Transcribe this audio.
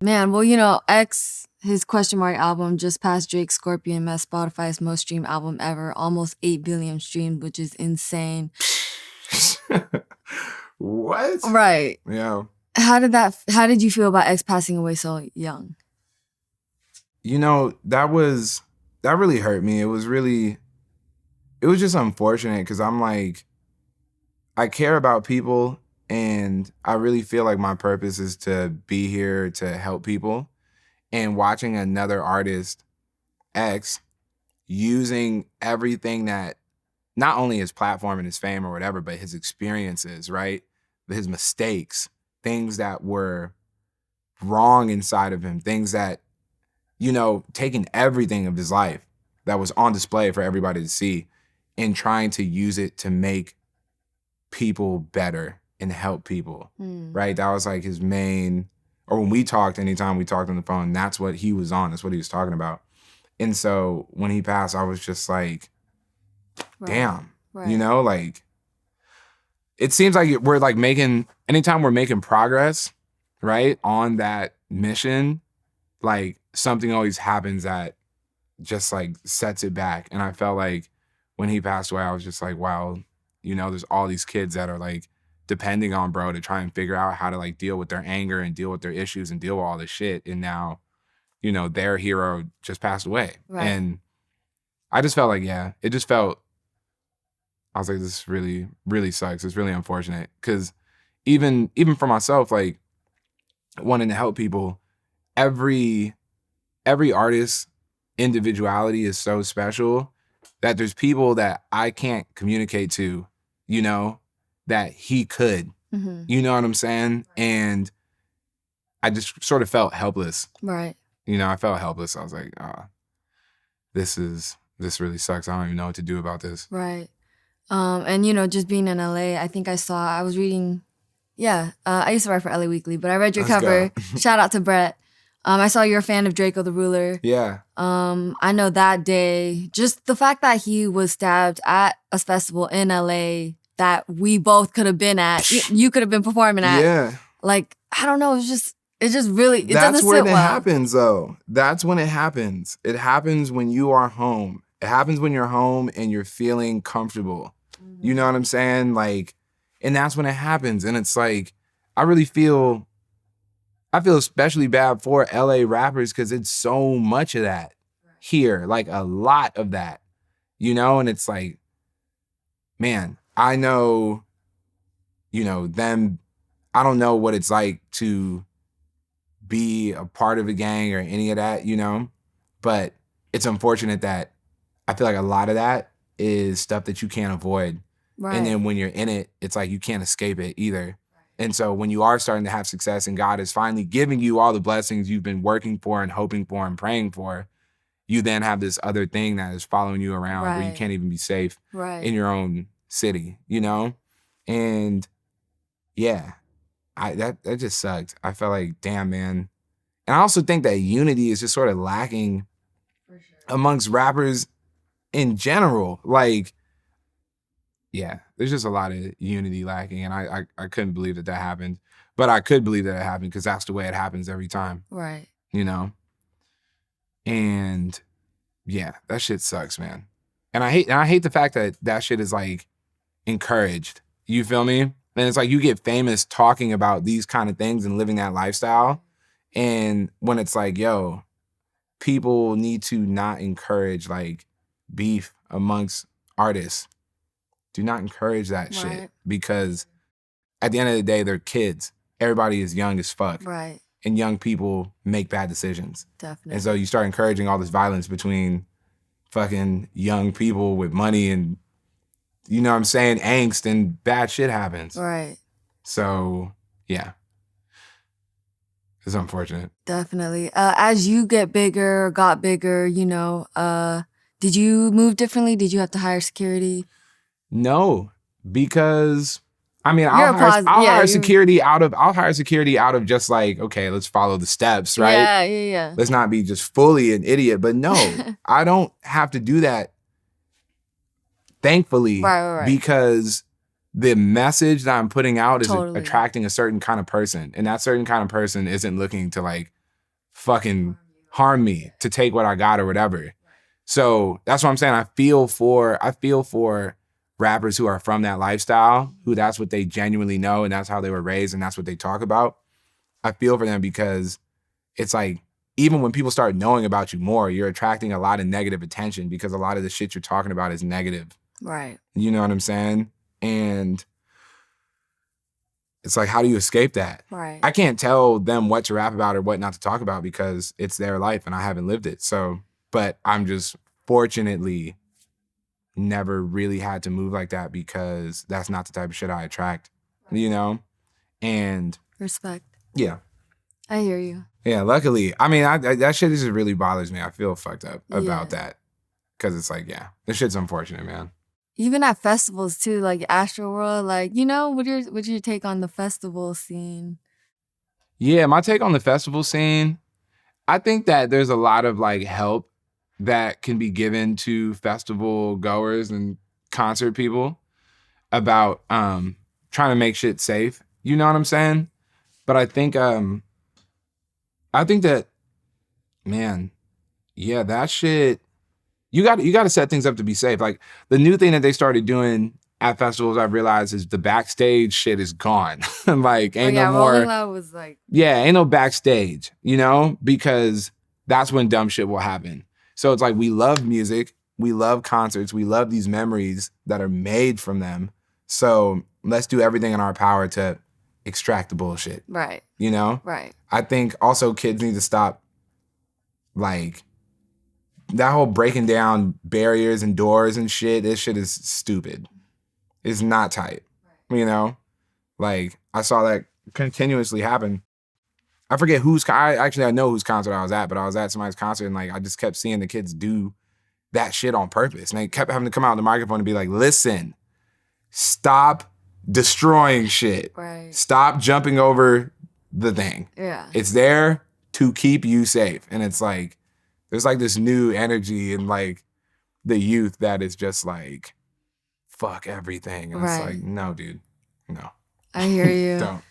Man, well, you know, X, his question mark album just passed Drake's Scorpion as Spotify's most streamed album ever, almost 8 billion streamed, which is insane. What? Right. Yeah. How did you feel about X passing away so young? You know, that really hurt me. It was just unfortunate because I'm like, I care about people and I really feel like my purpose is to be here to help people. And watching another artist, X, using everything that, not only his platform and his fame or whatever, but his experiences, right? His mistakes, things that were wrong inside of him, things that, you know, taking everything of his life that was on display for everybody to see and trying to use it to make people better and help people, right? That was like his main, or when we talked, anytime we talked on the phone, that's what he was on. That's what he was talking about. And so when he passed, I was just like, damn, you know, like, it seems like we're like anytime we're making progress, right, on that mission, like something always happens that just like sets it back. And I felt like when he passed away, I was just like, wow, you know, there's all these kids that are like depending on bro to try and figure out how to like deal with their anger and deal with their issues and deal with all this shit. And now, you know, their hero just passed away. Right. And I just felt like, I was like, this really, really sucks. It's really unfortunate. Cause even for myself, like wanting to help people, every artist's individuality is so special that there's people that I can't communicate to, you know, that he could. You know what I'm saying? And I just sort of felt helpless. Right. You know, I felt helpless. I was like, this really sucks. I don't even know what to do about this. Right. And, you know, just being in LA, I think I was reading, I used to write for LA Weekly, but I read your cover. Shout out to Brett. I saw you're a fan of Drakeo the Ruler. Yeah. I know that day, just the fact that he was stabbed at a festival in LA that we both could have been at, you could have been performing at. Yeah. Like, I don't know, it just really, it doesn't sit well. That's when it happens, though. That's when it happens. It happens when you are home. It happens when you're home and you're feeling comfortable. You know what I'm saying? Like, and that's when it happens. And it's like, I feel especially bad for LA rappers because it's so much of that here, like a lot of that, you know? And it's like, man, I know, you know, I don't know what it's like to be a part of a gang or any of that, you know? But it's unfortunate that I feel like a lot of that is stuff that you can't avoid. Right. And then when you're in it, it's like you can't escape it either. And so when you are starting to have success and God is finally giving you all the blessings you've been working for and hoping for and praying for, you then have this other thing that is following you around where you can't even be safe in your own city, you know? And yeah, that just sucked. I felt like, damn, man. And I also think that unity is just sort of lacking amongst rappers in general. Like, yeah, there's just a lot of unity lacking, and I couldn't believe that happened. But I could believe that it happened because that's the way it happens every time. Right. You know? And yeah, that shit sucks, man. And I hate the fact that shit is like encouraged. You feel me? And it's like you get famous talking about these kind of things and living that lifestyle. And when it's like, yo, people need to not encourage like beef amongst artists. Do not encourage that shit because at the end of the day, they're kids. Everybody is young as fuck. Right. And young people make bad decisions. Definitely. And so you start encouraging all this violence between fucking young people with money and, you know what I'm saying, angst, and bad shit happens. Right. So, yeah. It's unfortunate. Definitely. As you got bigger, you know, did you move differently? Did you have to hire security? No, because I mean, I'll hire security out of just like, okay, let's follow the steps, right? Yeah. Let's not be just fully an idiot. But no, I don't have to do that, thankfully, right. Because the message that I'm putting out is attracting a certain kind of person. And that certain kind of person isn't looking to like fucking harm me to take what I got or whatever. So that's what I'm saying. I feel for rappers who are from that lifestyle, who that's what they genuinely know and that's how they were raised and that's what they talk about. I feel for them because it's like, even when people start knowing about you more, you're attracting a lot of negative attention because a lot of the shit you're talking about is negative. Right. You know what I'm saying? And it's like, how do you escape that? Right. I can't tell them what to rap about or what not to talk about because it's their life and I haven't lived it. So, but I'm just fortunately never really had to move like that because that's not the type of shit I attract, you know? And respect. Yeah. I hear you. Yeah, luckily. I mean, that shit just really bothers me. I feel fucked up about that. Because it's like, yeah, this shit's unfortunate, man. Even at festivals too, like Astroworld, like, you know, what's your take on the festival scene? Yeah, my take on the festival scene, I think that there's a lot of like help that can be given to festival goers and concert people about trying to make shit safe. You know what I'm saying? But I think that, man, yeah, that shit, you got to set things up to be safe. Like the new thing that they started doing at festivals, I've realized, is the backstage shit is gone. Like ain't no more. Rolling Loud was like, yeah, ain't no backstage, you know, because that's when dumb shit will happen. So it's like, we love music, we love concerts, we love these memories that are made from them. So let's do everything in our power to extract the bullshit. Right. You know? Right. I think also kids need to stop like that whole breaking down barriers and doors and shit. This shit is stupid. It's not tight. Right. You know? Like, I saw that continuously happen. I forget I know whose concert I was at, but I was at somebody's concert and like I just kept seeing the kids do that shit on purpose. And they kept having to come out on the microphone and be like, listen, stop destroying shit. Right. Stop jumping over the thing. Yeah. It's there to keep you safe. And it's like, there's like this new energy in like the youth that is just like, fuck everything. And It's like, no, dude, no. I hear you. Don't.